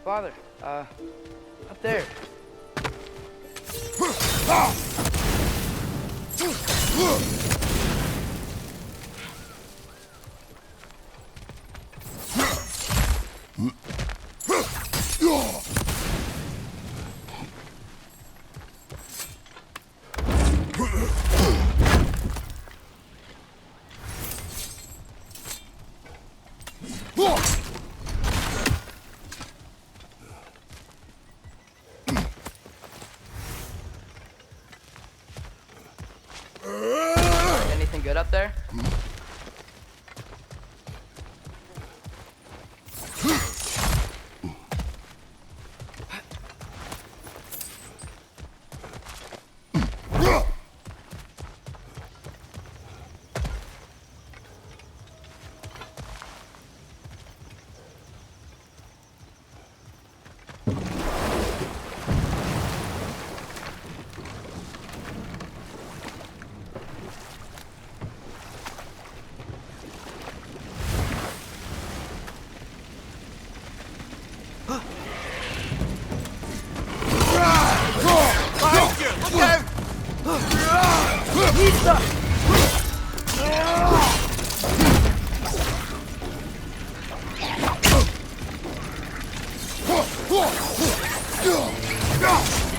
Father, up there. Anything good up there?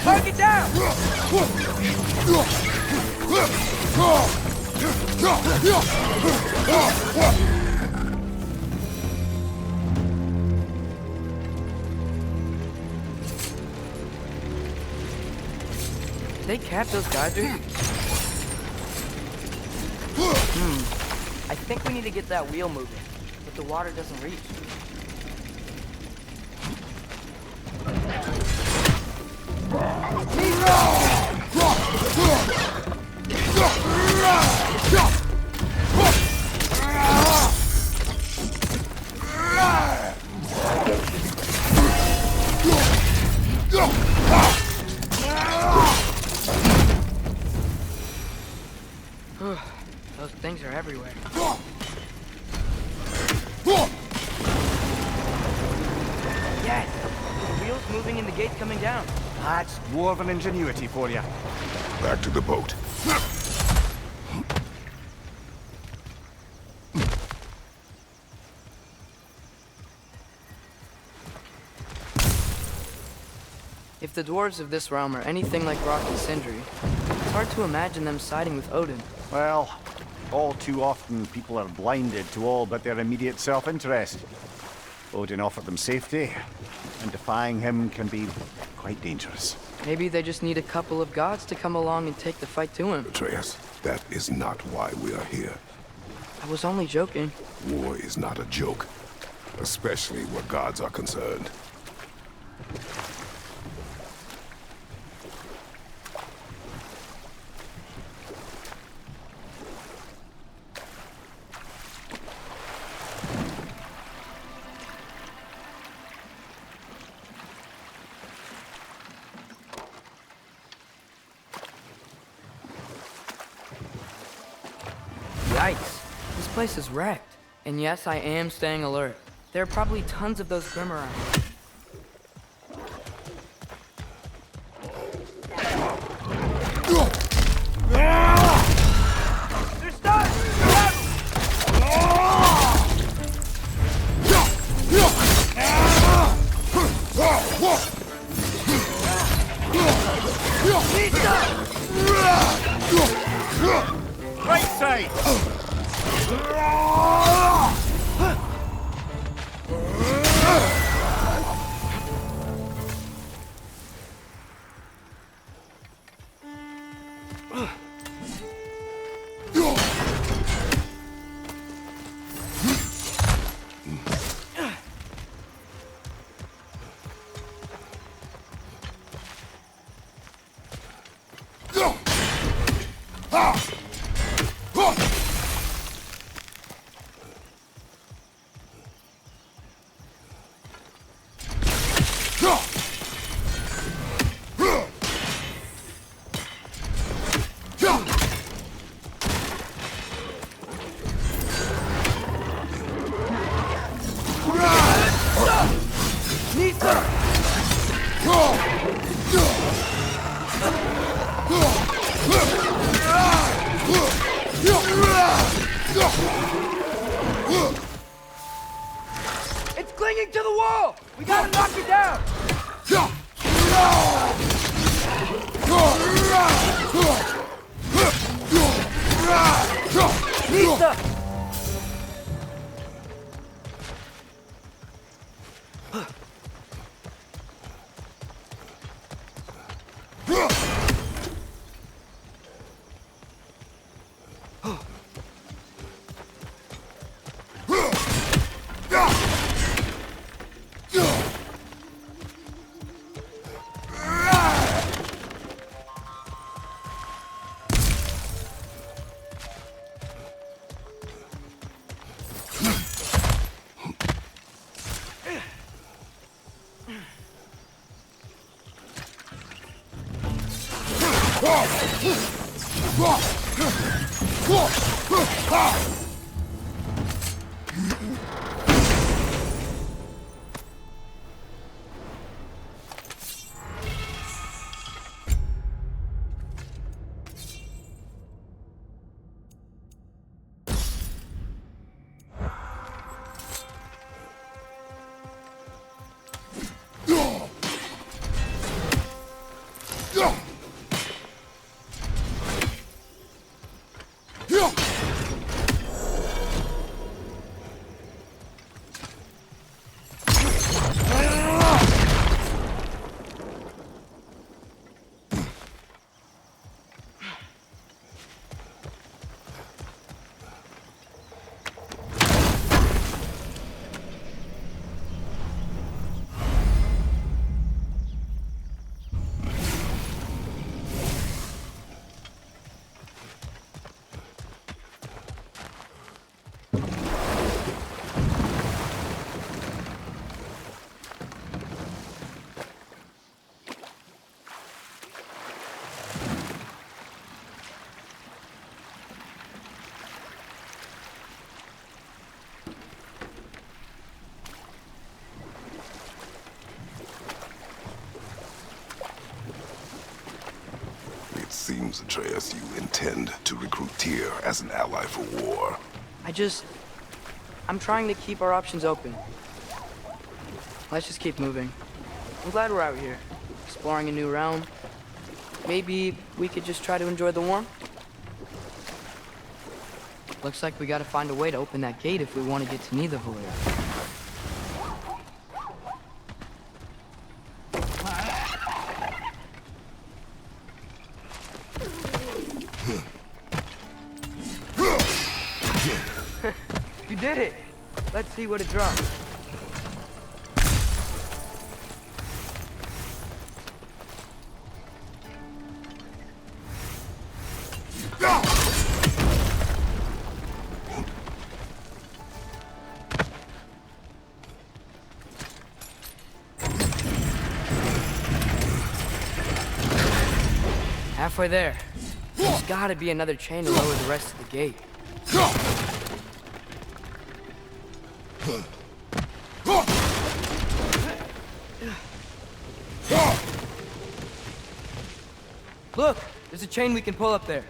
Target down! They capped those geysers? I think we need to get that wheel moving, but the water doesn't reach. Those things are everywhere. Yes! The wheel's moving and the gate's coming down. That's dwarven ingenuity for you. Back to the boat. If the dwarves of this realm are anything like Rock and Sindri, it's hard to imagine them siding with Odin. Well, all too often people are blinded to all but their immediate self-interest. Odin offered them safety, and defying him can be quite dangerous. Maybe they just need a couple of gods to come along and take the fight to him. Atreus, that is not why we are here. I was only joking. War is not a joke, especially where gods are concerned. Yikes. This place is wrecked. And yes, I am staying alert. There are probably tons of those Grim around. They're stuck! Right side! the wall! We gotta knock it down! Lisa! Seems, Atreus, you intend to recruit Tyr as an ally for war. I'm trying to keep our options open. Let's just keep moving. I'm glad we're out here, exploring a new realm. Maybe we could just try to enjoy the warmth? Looks like we gotta find a way to open that gate if we want to get to Nidavellir. You did it! Let's see what it drops. Halfway there. There's gotta be another chain to lower the rest of the gate. Look! There's a chain we can pull up there.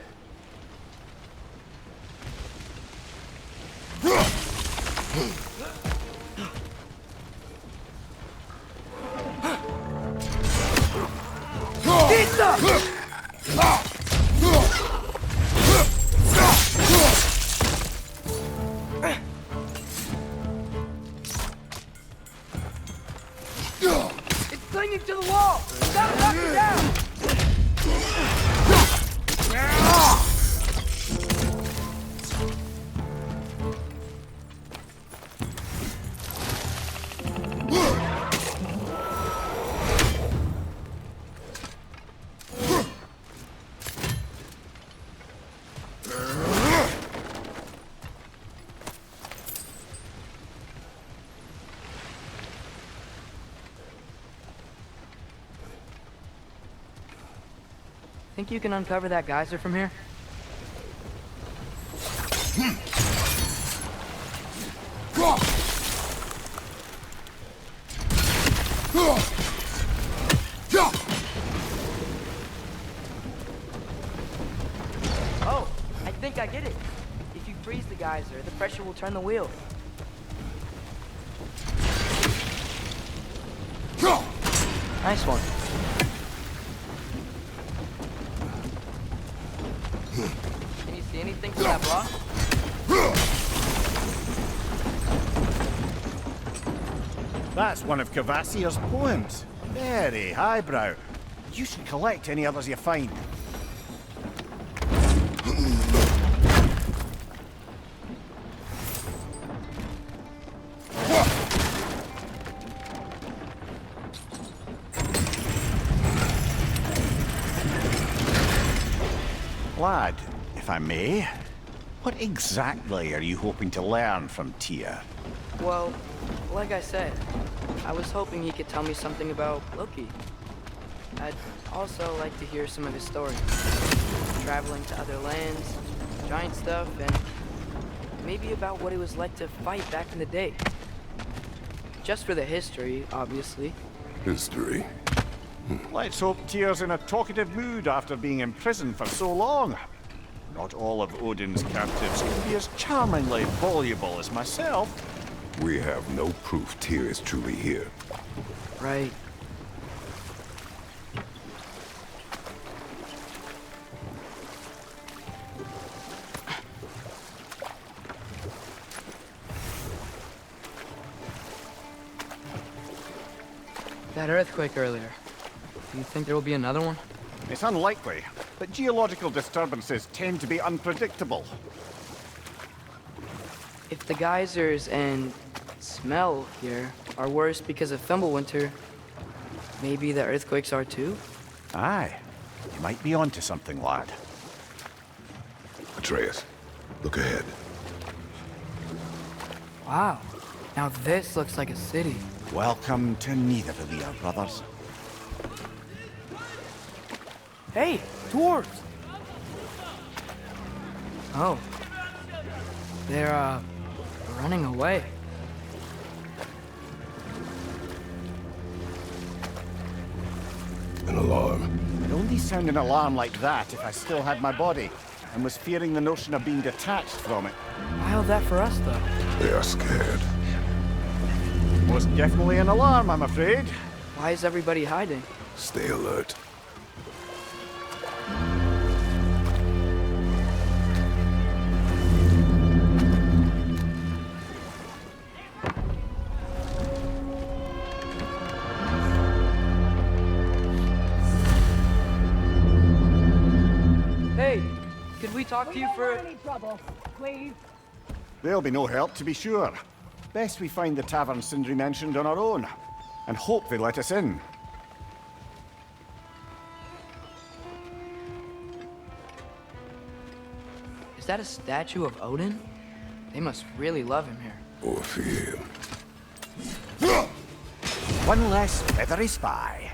It's clinging to the wall! Stop knocking down! Think you can uncover that geyser from here? Oh, I think I get it. If you freeze the geyser, the pressure will turn the wheel. Nice one. Can you see anything from that block? That's one of Cavassier's poems. Very highbrow. You should collect any others you find. Lad, if I may, what exactly are you hoping to learn from Tyr? Well, like I said, I was hoping he could tell me something about Loki. I'd also like to hear some of his story. Traveling to other lands, giant stuff, and maybe about what it was like to fight back in the day. Just for the history, obviously. History. Let's hope Tyr's in a talkative mood after being imprisoned for so long. Not all of Odin's captives can be as charmingly voluble as myself. We have no proof Tyr is truly here. Right. That earthquake earlier. Do you think there will be another one? It's unlikely, but geological disturbances tend to be unpredictable. If the geysers and smell here are worse because of Fimbulwinter, maybe the earthquakes are too? Aye, you might be onto something, lad. Atreus, look ahead. Wow. Now this looks like a city. Welcome to Nidavellir, brothers. Hey, dwarves! Oh. They're, running away. An alarm. I'd only sound an alarm like that if I still had my body, and was fearing the notion of being detached from it. Wild that for us, though. They are scared. Most definitely an alarm, I'm afraid. Why is everybody hiding? Stay alert. Hey, could we talk to you for... Any trouble, please. There'll be no help, to be sure. Best we find the tavern Sindri mentioned on our own, and hope they let us in. Is that a statue of Odin? They must really love him here. Or fear. One less feathery spy.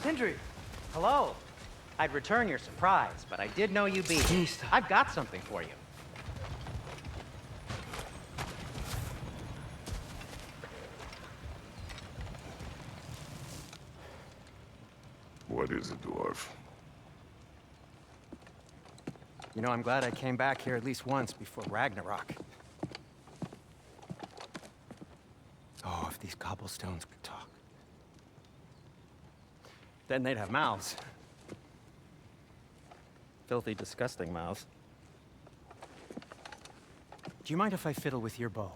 Sindri! Hello. I'd return your surprise, but I did know you'd be. Jeez. I've got something for you. What is it, dwarf? You know, I'm glad I came back here at least once before Ragnarok. Oh, if these cobblestones could talk. Then they'd have mouths. Filthy, disgusting mouths. Do you mind if I fiddle with your bow?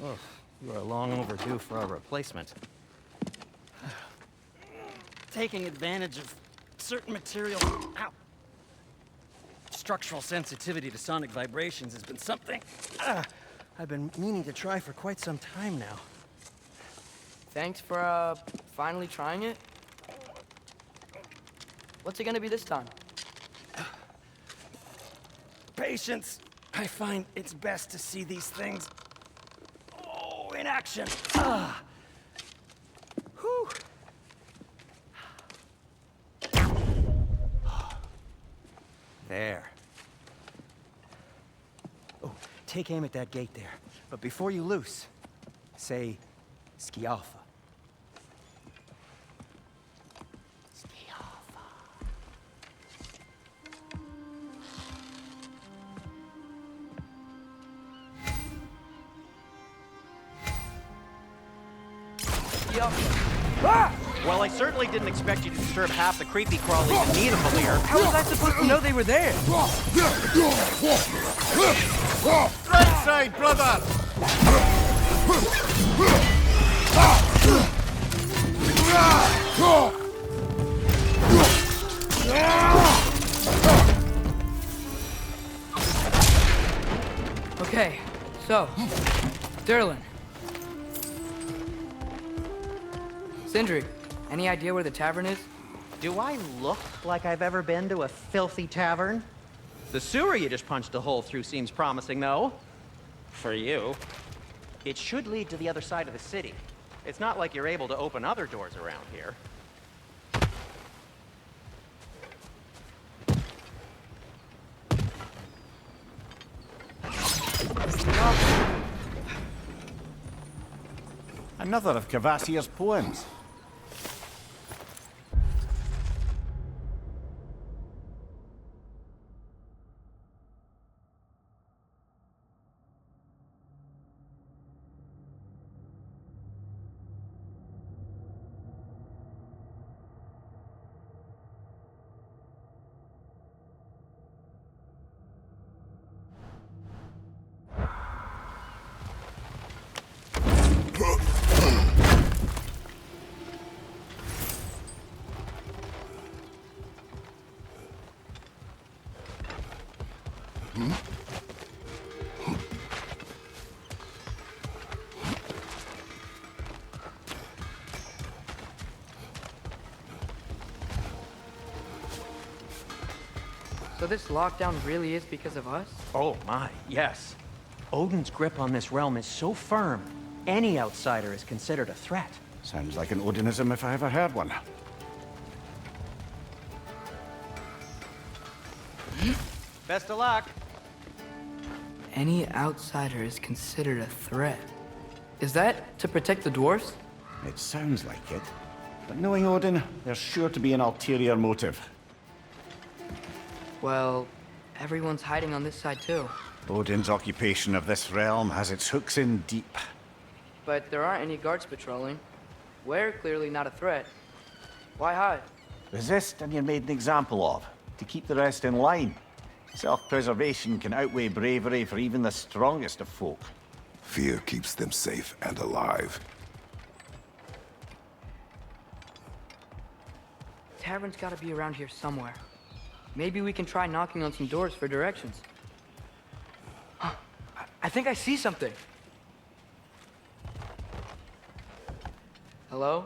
Oh, you are long overdue for a replacement. Taking advantage of certain material. Ow. Structural sensitivity to sonic vibrations has been something I've been meaning to try for quite some time now. Thanks for, finally trying it. What's it gonna be this time? Patience. I find it's best to see these things in action. Oh, take aim at that gate there. But before you loose, say, Skialfa. Well, I certainly didn't expect you to disturb half the creepy crawlies in Nidavellir here. How was I supposed to know they were there? Right side, brother! Okay, so, Derlin. Sindri, any idea where the tavern is? Do I look like I've ever been to a filthy tavern? The sewer you just punched a hole through seems promising, though. For you. It should lead to the other side of the city. It's not like you're able to open other doors around here. Another of Kvasir's poems. So this lockdown really is because of us? Oh my, yes. Odin's grip on this realm is so firm, any outsider is considered a threat. Sounds like an Odinism if I ever heard one. Best of luck. Any outsider is considered a threat. Is that to protect the dwarfs? It sounds like it. But knowing Odin, there's sure to be an ulterior motive. Well, everyone's hiding on this side too. Odin's occupation of this realm has its hooks in deep. But there aren't any guards patrolling. We're clearly not a threat. Why hide? Resist and you're made an example of, to keep the rest in line. Self-preservation can outweigh bravery for even the strongest of folk. Fear keeps them safe and alive. Tavern's gotta be around here somewhere. Maybe we can try knocking on some doors for directions. Huh, I think I see something. Hello?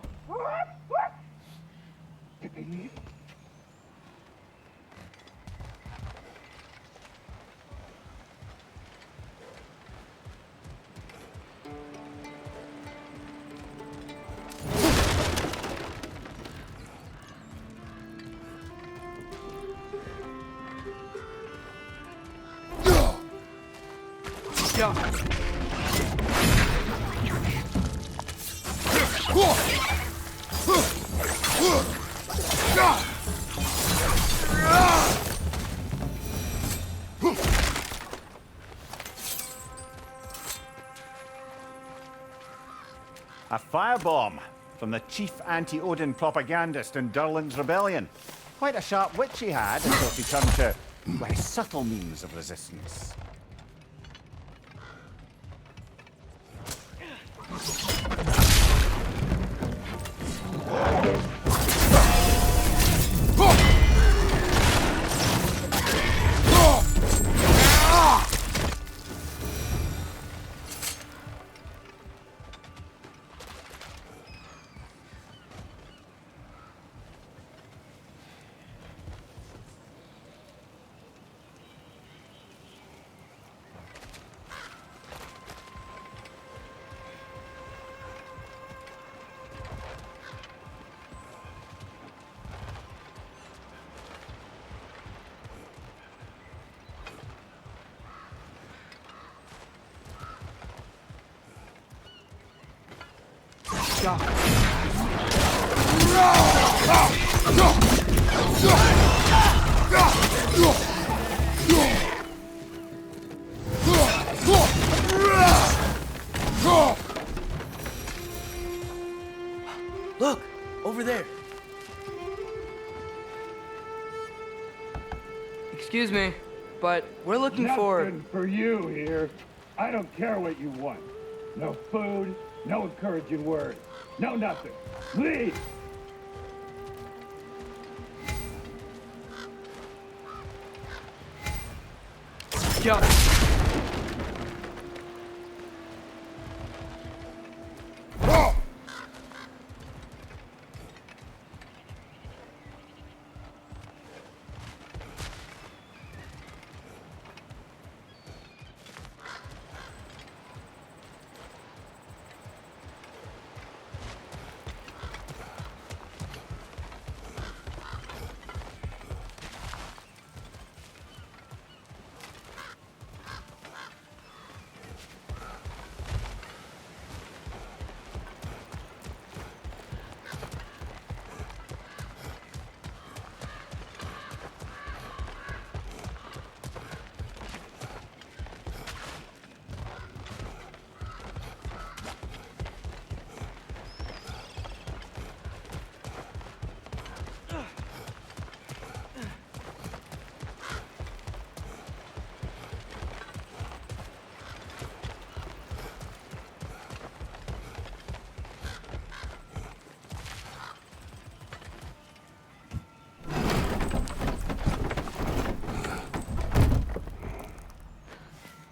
Yeah. A firebomb from the chief anti-Odin propagandist in Durlin's rebellion. Quite a sharp wit she had until she turned to less subtle means of resistance. Look, over there. Excuse me, but we're looking for... Nothing for you here. I don't care what you want. No food, no encouraging words, no nothing. Leave! Yo.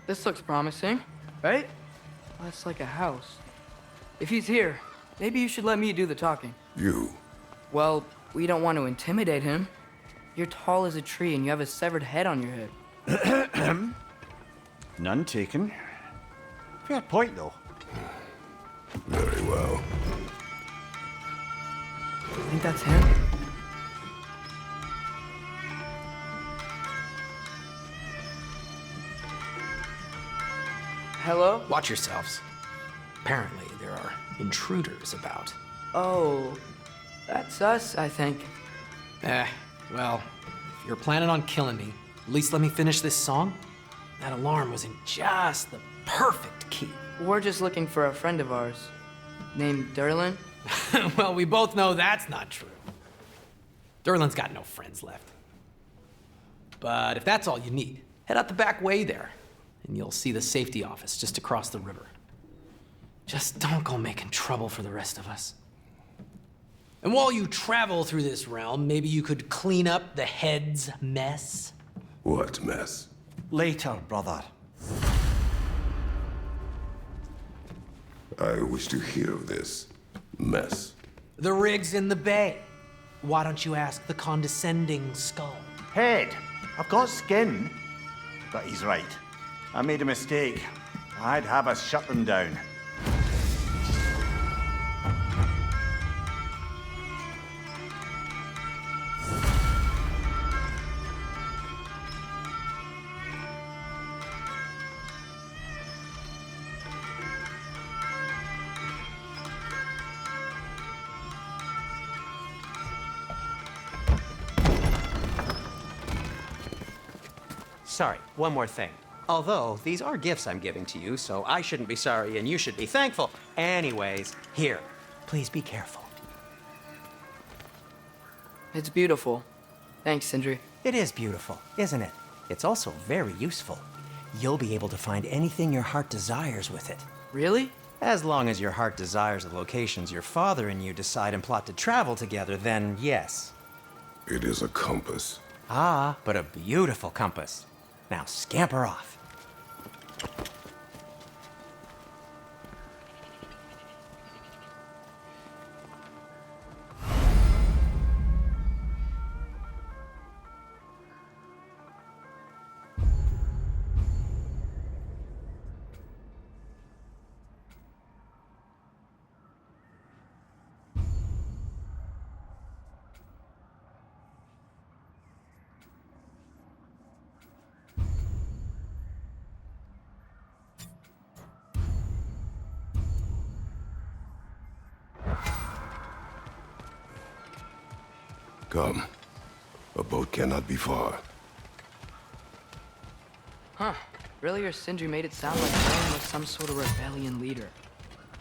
This looks promising, right? Well, that's like a house. If he's here, maybe you should let me do the talking. You. Well, we don't want to intimidate him. You're tall as a tree and you have a severed head on your head. None taken. Fair point, though. Very well. I think that's him. Hello? Watch yourselves. Apparently, there are intruders about. Oh, that's us, I think. Well, if you're planning on killing me, at least let me finish this song. That alarm was in just the perfect key. We're just looking for a friend of ours named Derlin. Well, we both know that's not true. Derlin's got no friends left. But if that's all you need, head out the back way there, and you'll see the safety office just across the river. Just don't go making trouble for the rest of us. And while you travel through this realm, maybe you could clean up the head's mess? What mess? Later, brother. I wish to hear of this mess. The rig's in the bay. Why don't you ask the condescending skull? Head. I've got skin. But he's right. I made a mistake. I'd have us shut them down. Sorry, one more thing. Although, these are gifts I'm giving to you, so I shouldn't be sorry and you should be thankful. Anyways, here, please be careful. It's beautiful. Thanks, Sindri. It is beautiful, isn't it? It's also very useful. You'll be able to find anything your heart desires with it. Really? As long as your heart desires the locations your father and you decide and plot to travel together, then yes. It is a compass. Ah, but a beautiful compass. Now scamper off. Come. A boat cannot be far. Huh. Earlier, Sindri made it sound like Aaron was some sort of rebellion leader.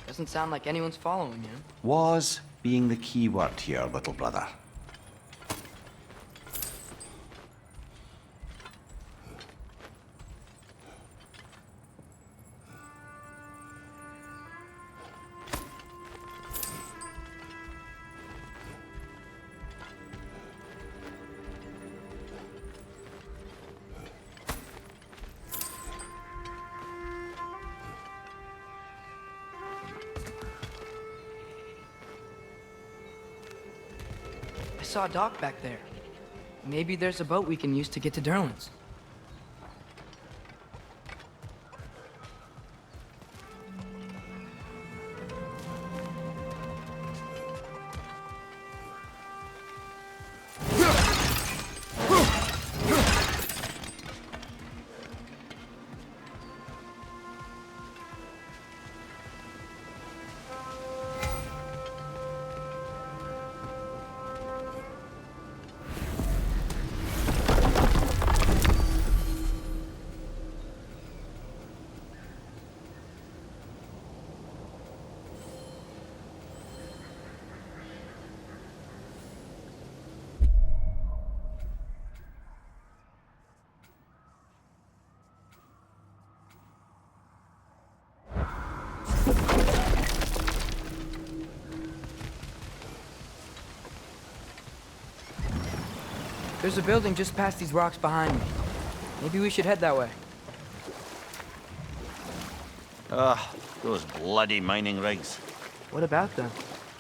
Doesn't sound like anyone's following him. Was being the key word here, little brother. I saw a dock back there. Maybe there's a boat we can use to get to Durlin's. There's a building just past these rocks behind me. Maybe we should head that way. Those bloody mining rigs. What about them?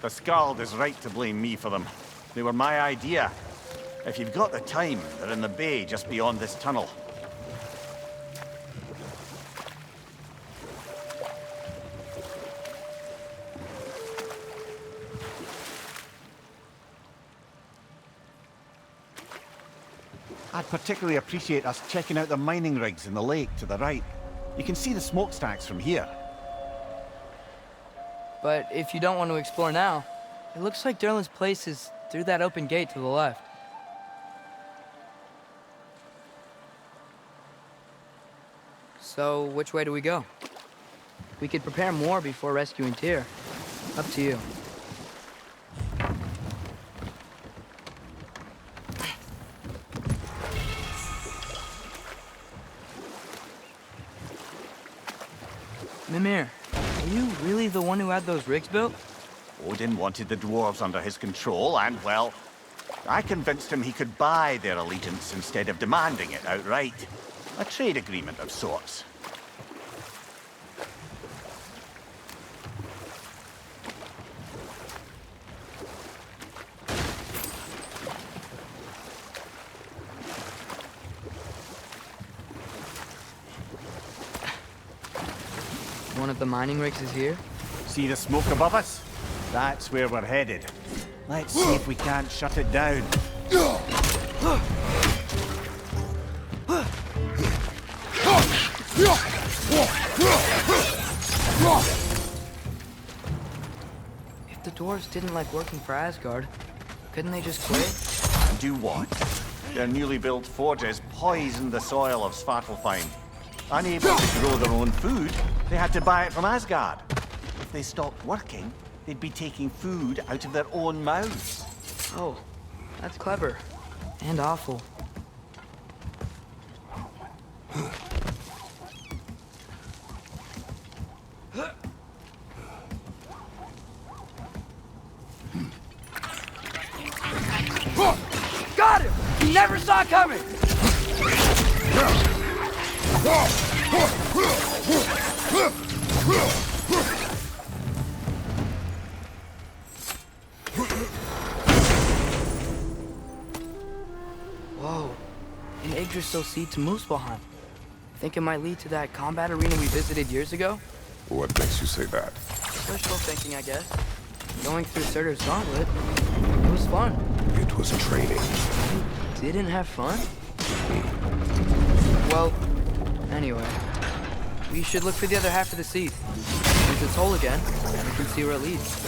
The Skald is right to blame me for them. They were my idea. If you've got the time, they're in the bay just beyond this tunnel. I'd particularly appreciate us checking out the mining rigs in the lake to the right. You can see the smokestacks from here. But if you don't want to explore now, it looks like Durlin's place is through that open gate to the left. So, which way do we go? We could prepare more before rescuing Tyr. Up to you. Mimir, are you really the one who had those rigs built? Odin wanted the dwarves under his control, and, well, I convinced him he could buy their allegiance instead of demanding it outright. A trade agreement of sorts. One of the mining rigs is here? See the smoke above us? That's where we're headed. Let's see if we can't shut it down. If the dwarves didn't like working for Asgard, couldn't they just quit? And do what? Their newly built forges poisoned the soil of Svartalfheim. Unable to grow their own food, they had to buy it from Asgard. If they stopped working, they'd be taking food out of their own mouths. Oh, that's clever. And awful. Got him! He never saw it coming! Whoa. An Yggdrasil seed to Muspelheim. Think it might lead to that combat arena we visited years ago? What makes you say that? Wishful thinking, I guess. Going through Surtur's gauntlet, it was fun. It was training. You didn't have fun? Well, anyway. We should look for the other half of the seed. Once it's whole again, we can see where it leads.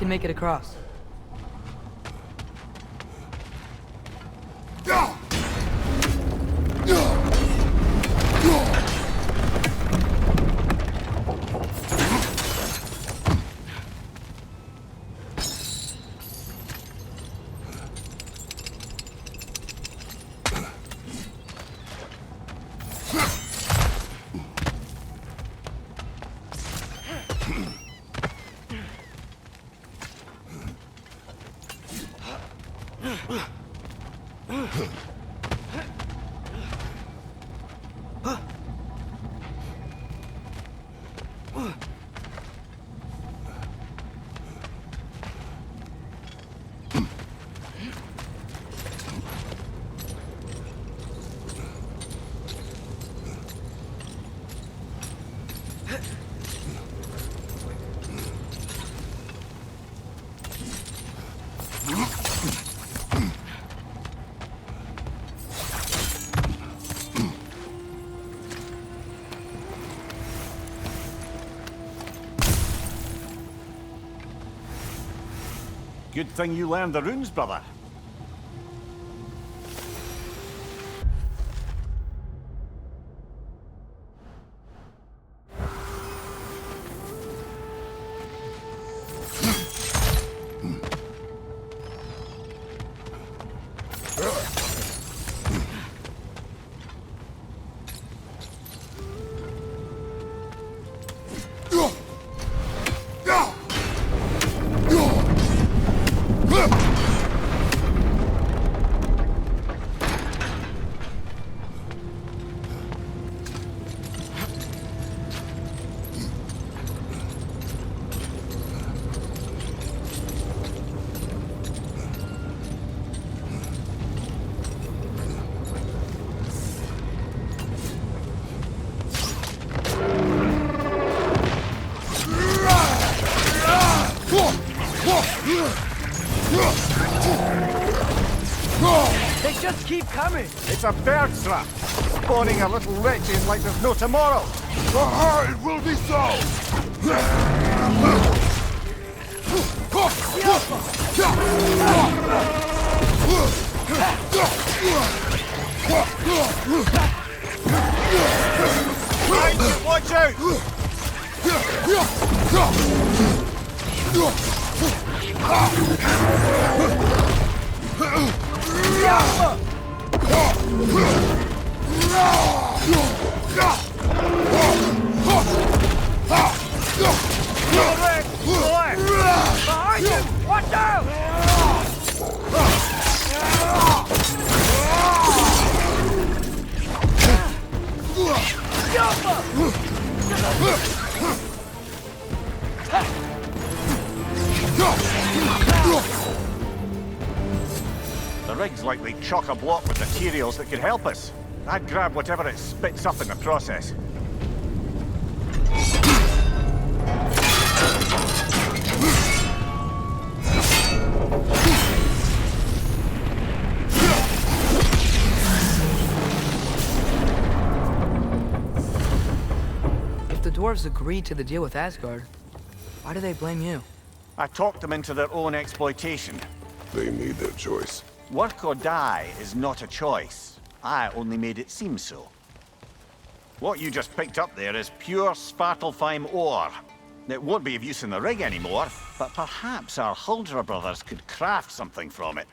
can make it across. Good thing you learned the runes, brother. They just keep coming! It's a bird trap, spawning a little wretches like there's no tomorrow. It will be so! Right, watch out! Behind you! Watch out! The rig's likely chock-a-block with materials that could help us. I'd grab whatever it spits up in the process. If the dwarves agreed to the deal with Asgard, why do they blame you? I talked them into their own exploitation. They made their choice. Work or die is not a choice. I only made it seem so. What you just picked up there is pure Svartalfheim ore. It won't be of use in the rig anymore, but perhaps our Huldra brothers could craft something from it.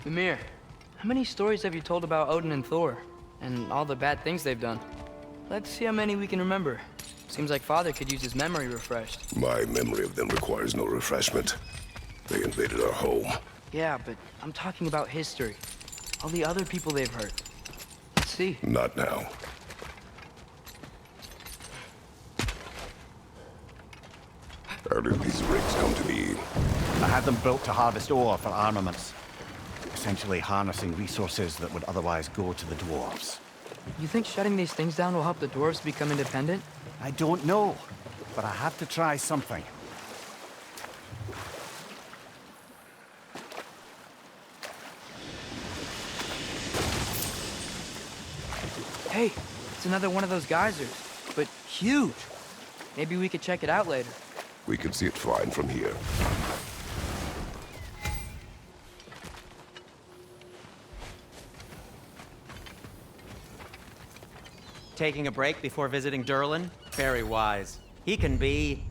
Mimir, how many stories have you told about Odin and Thor? And all the bad things they've done? Let's see how many we can remember. Seems like Father could use his memory refreshed. My memory of them requires no refreshment. They invaded our home. Yeah, but I'm talking about history. All the other people they've hurt. Let's see. Not now. How did these rigs come to be? I had them built to harvest ore for armaments. Essentially harnessing resources that would otherwise go to the dwarves. You think shutting these things down will help the dwarves become independent? I don't know, but I have to try something. Hey, it's another one of those geysers, but huge. Maybe we could check it out later. We can see it fine from here. Taking a break before visiting Durlin? Very wise. He can be...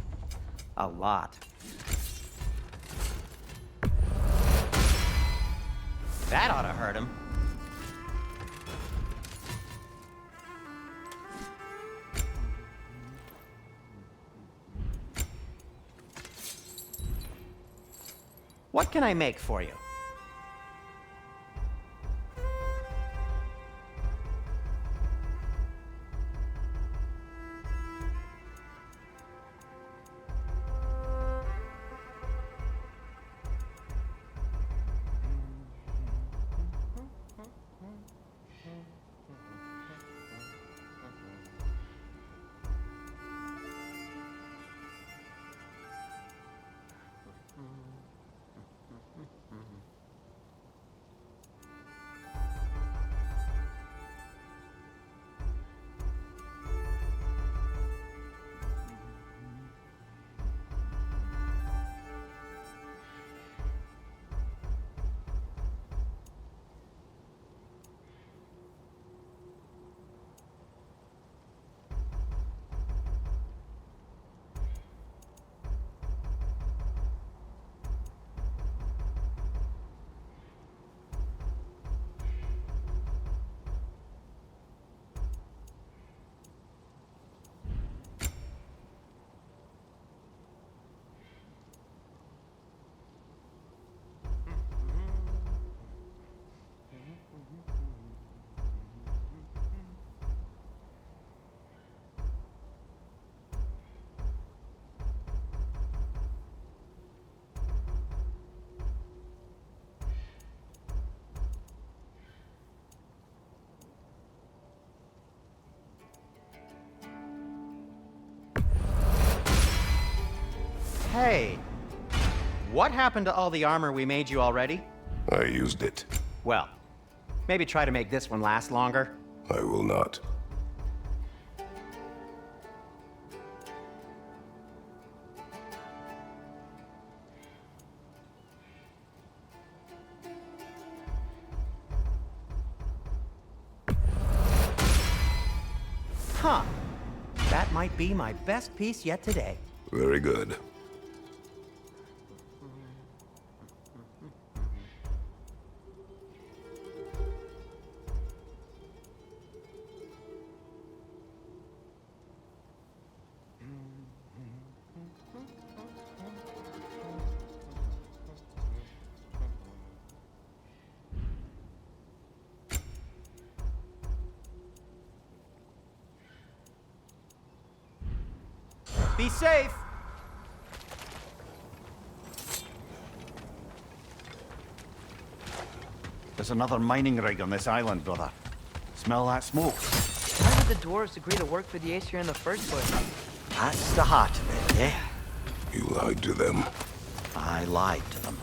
a lot. That ought to hurt him. What can I make for you? Hey, what happened to all the armor we made you already? I used it. Well, maybe try to make this one last longer. I will not. Huh. That might be my best piece yet today. Very good. Be safe! There's another mining rig on this island, brother. Smell that smoke? Why did the dwarves agree to work for the Aesir in the first place? That's the heart of it, eh? You lied to them. I lied to them.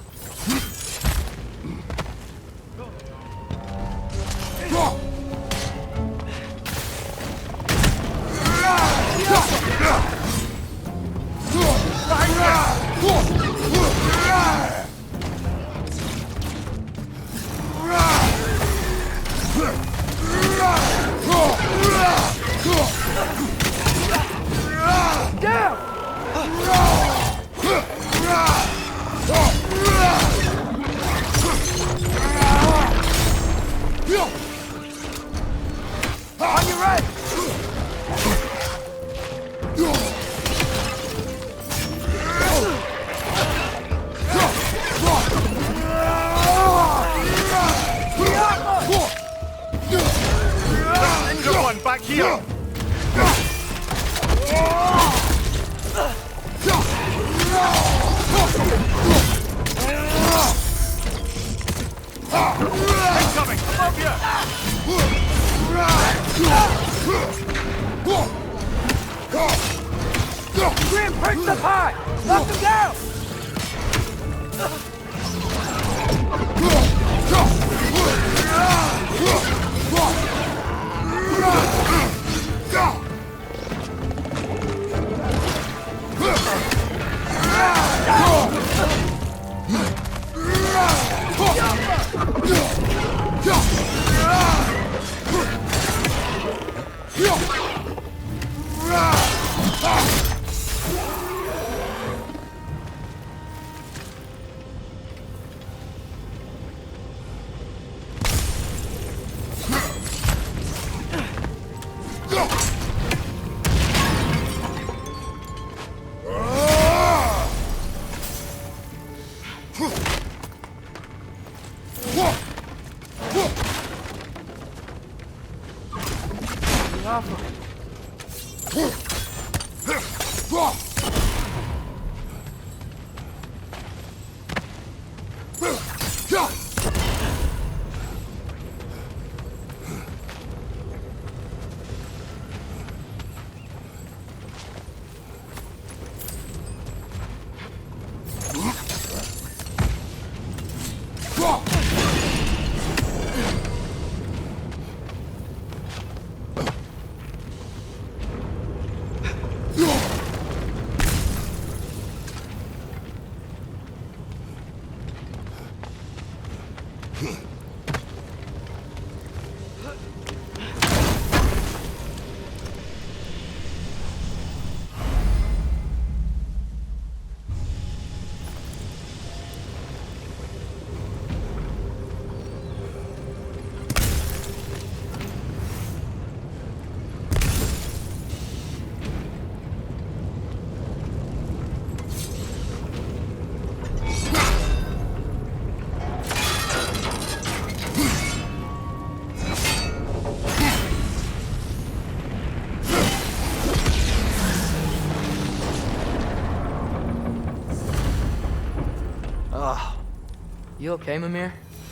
You okay, Mimir?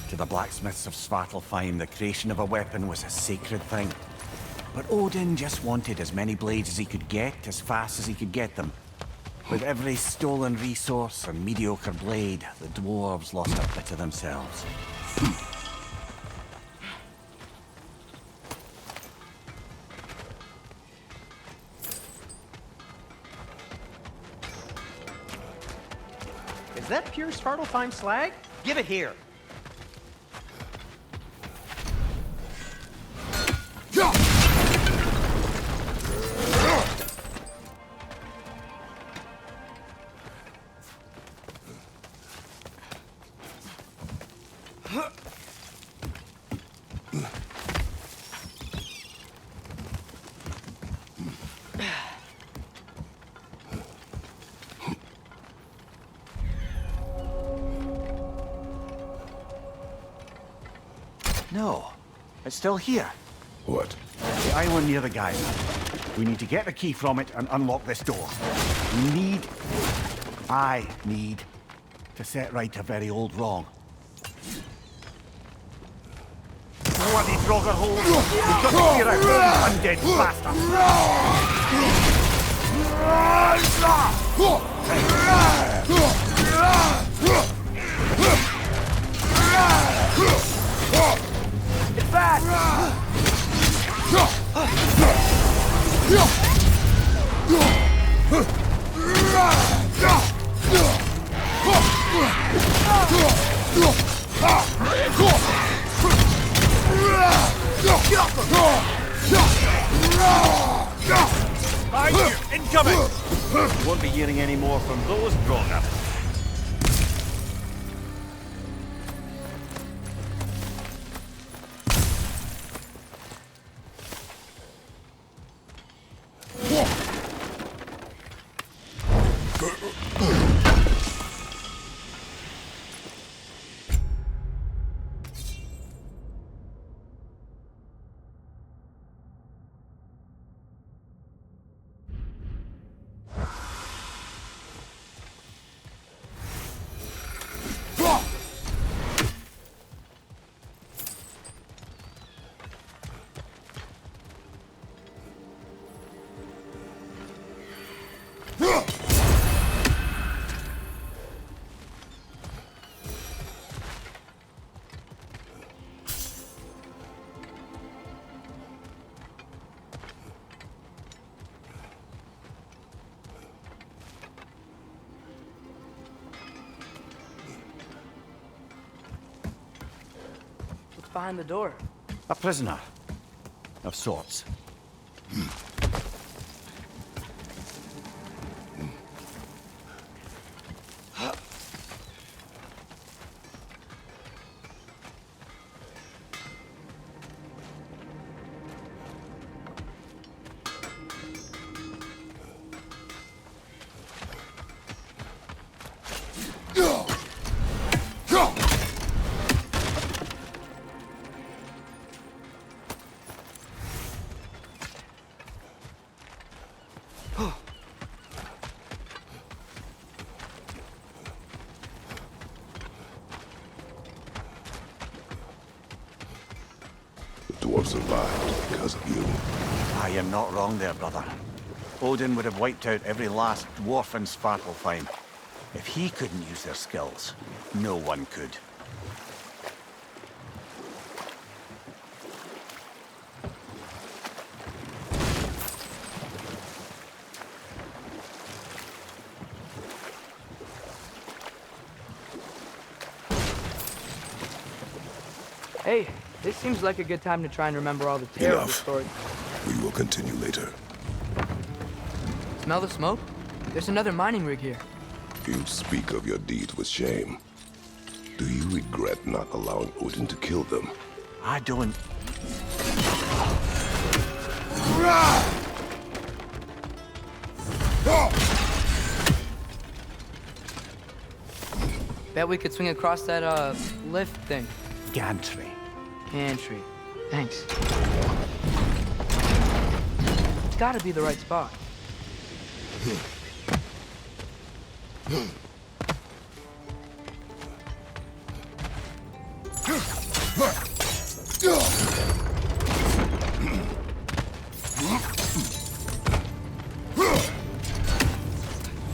To the blacksmiths of Svartalfheim, the creation of a weapon was a sacred thing. But Odin just wanted as many blades as he could get, as fast as he could get them. With every stolen resource and mediocre blade, the dwarves lost a bit of themselves. Is that pure Svartalfheim slag? Give it here. No, it's still here. What? The island near the geyser. We need to get the key from it and unlock this door. I need to set right a very old wrong. Bloody Draugr holes! We've got to clear out those undead bastards! It's bad! Incoming! You won't be hearing any more from those Draugr. behind the door? A prisoner. Of sorts. The dwarf survived because of you. I am not wrong there, brother. Odin would have wiped out every last dwarf in Svartalfheim. If he couldn't use their skills, no one could. Hey, this seems like a good time to try and remember all the terrible Enough. stories. We will continue later. Smell the smoke? There's another mining rig here. You speak of your deeds with shame. Do you regret not allowing Odin to kill them? I don't... Bet we could swing across that, lift thing. Gantry. Pantry. Thanks. It's gotta be the right spot.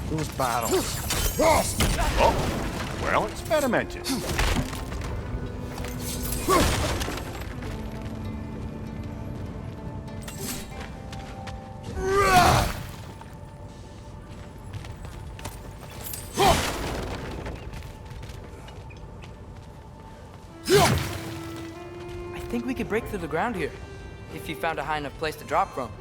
Those barrels. Oh, well experimented. I think we could break through the ground here, if you found a high enough place to drop from.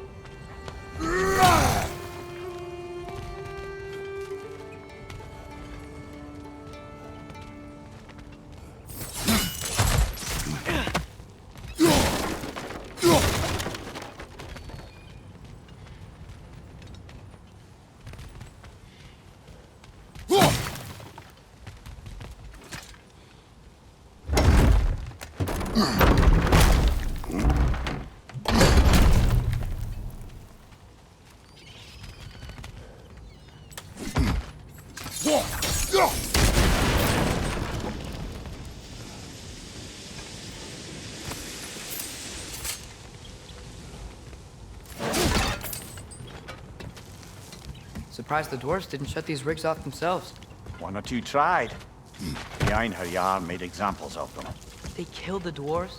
Surprised the dwarves didn't shut these rigs off themselves. One or two tried. Behind her yarn made examples of them. They killed the dwarves?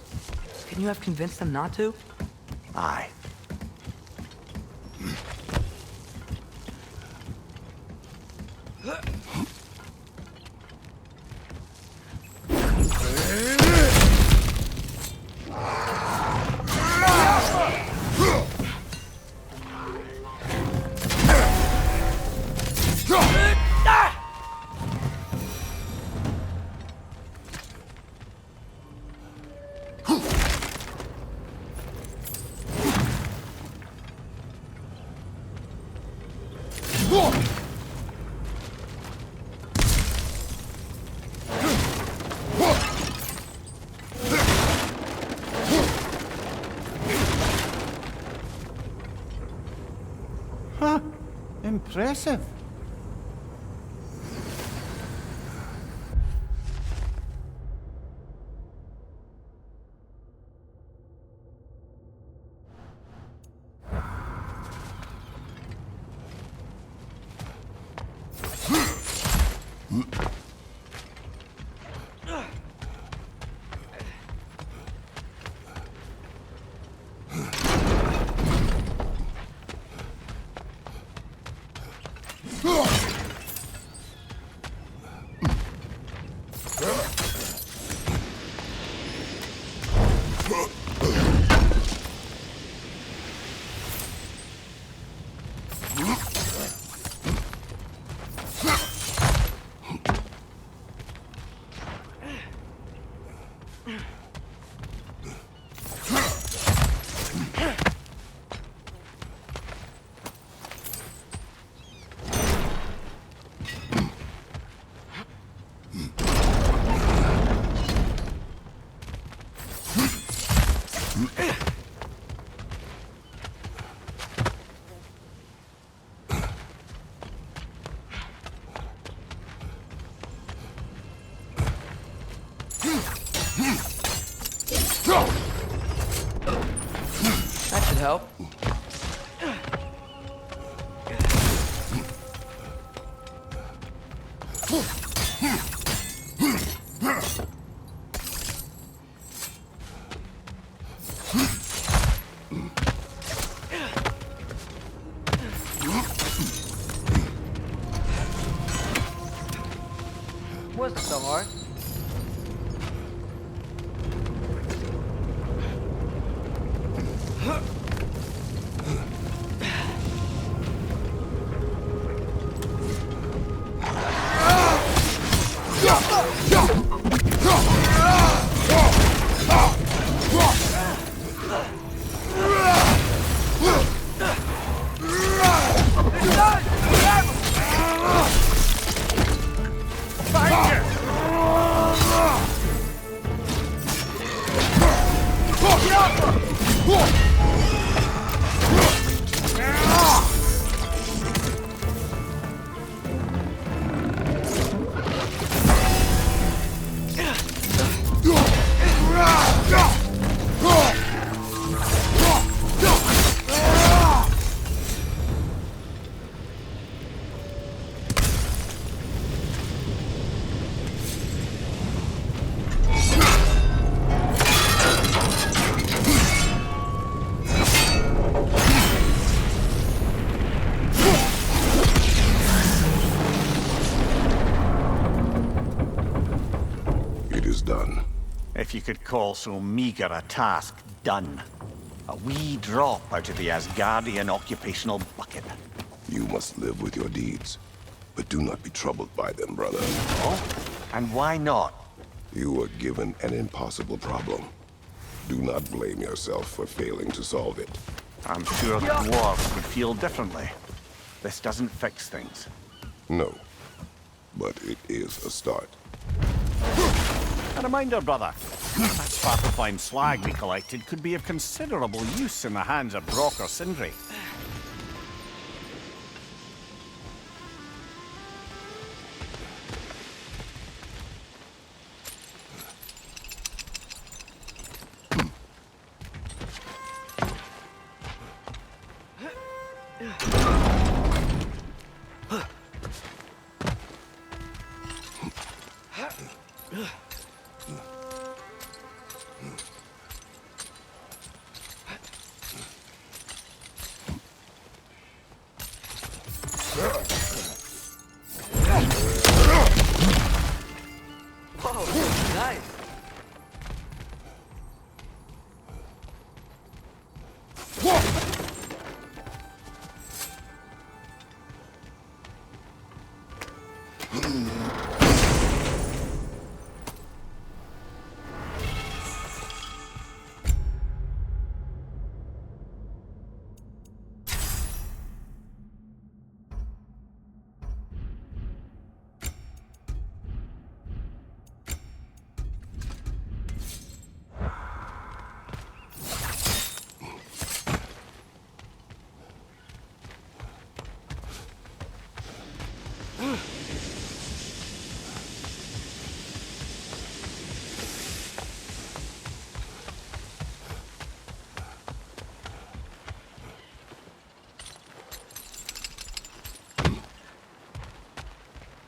Couldn't you have convinced them not to? Aye. Huh. Impressive. That should help. Wasn't so hard. It is done. If you could call so meager a task done. A wee drop out of the Asgardian occupational bucket. You must live with your deeds, but do not be troubled by them, brother. Oh? And why not? You were given an impossible problem. Do not blame yourself for failing to solve it. I'm sure the dwarves would feel differently. This doesn't fix things. No, but it is a start. A reminder, brother. That Svartalfheim slag we collected could be of considerable use in the hands of Brock or Sindri. Whoa, nice.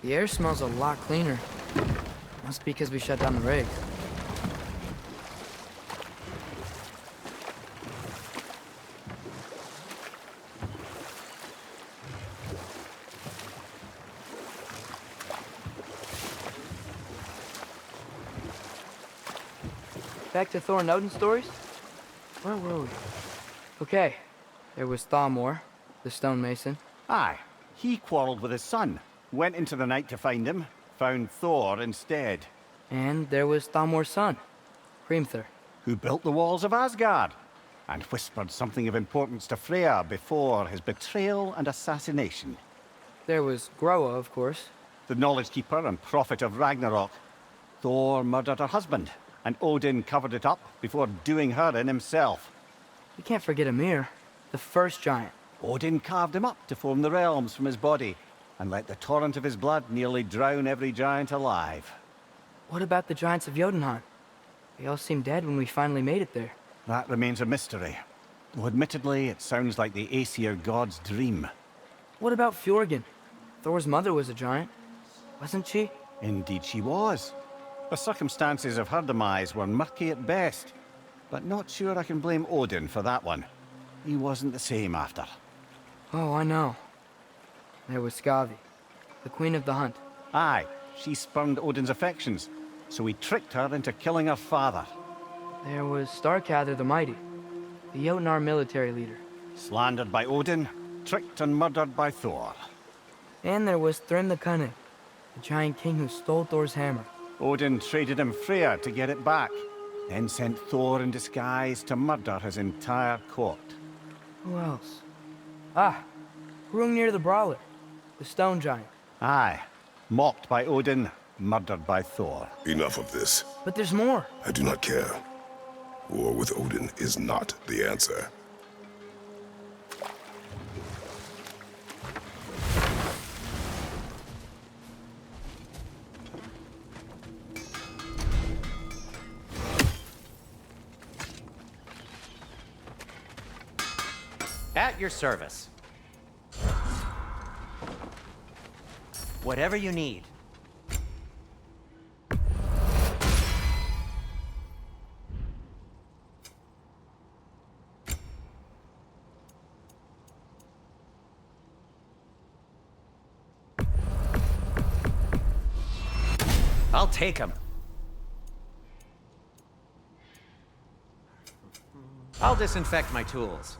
The air smells a lot cleaner. Must be because we shut down the rig. Back to Thor and Odin stories? Where were we? Okay, there was Thalmor, the stonemason. Aye, he quarreled with his son. Went into the night to find him, found Thor instead. And there was Thalmor's son, Hrimthur. Who built the walls of Asgard and whispered something of importance to Freya before his betrayal and assassination. There was Groa, of course. The knowledge keeper and prophet of Ragnarök. Thor murdered her husband, and Odin covered it up before doing her in himself. You can't forget Ymir, the first giant. Odin carved him up to form the realms from his body, and let the torrent of his blood nearly drown every giant alive. What about the giants of Jotunheim? They all seemed dead when we finally made it there. That remains a mystery. Though admittedly, it sounds like the Aesir god's dream. What about Fjorgyn? Thor's mother was a giant, wasn't she? Indeed she was. The circumstances of her demise were murky at best, but not sure I can blame Odin for that one. He wasn't the same after. Oh, I know. There was Skavi, the queen of the hunt. Aye, she spurned Odin's affections, so he tricked her into killing her father. There was Starkather the Mighty, the Jotnar military leader. Slandered by Odin, tricked and murdered by Thor. And there was Thrym the Cunning, the giant king who stole Thor's hammer. Odin traded him Freya to get it back, then sent Thor in disguise to murder his entire court. Who else? Ah, Hrungnir the Brawler, the stone giant. Aye, mocked by Odin, murdered by Thor. Enough of this. But there's more. I do not care. War with Odin is not the answer. At your service. Whatever you need. I'll take him. I'll disinfect my tools.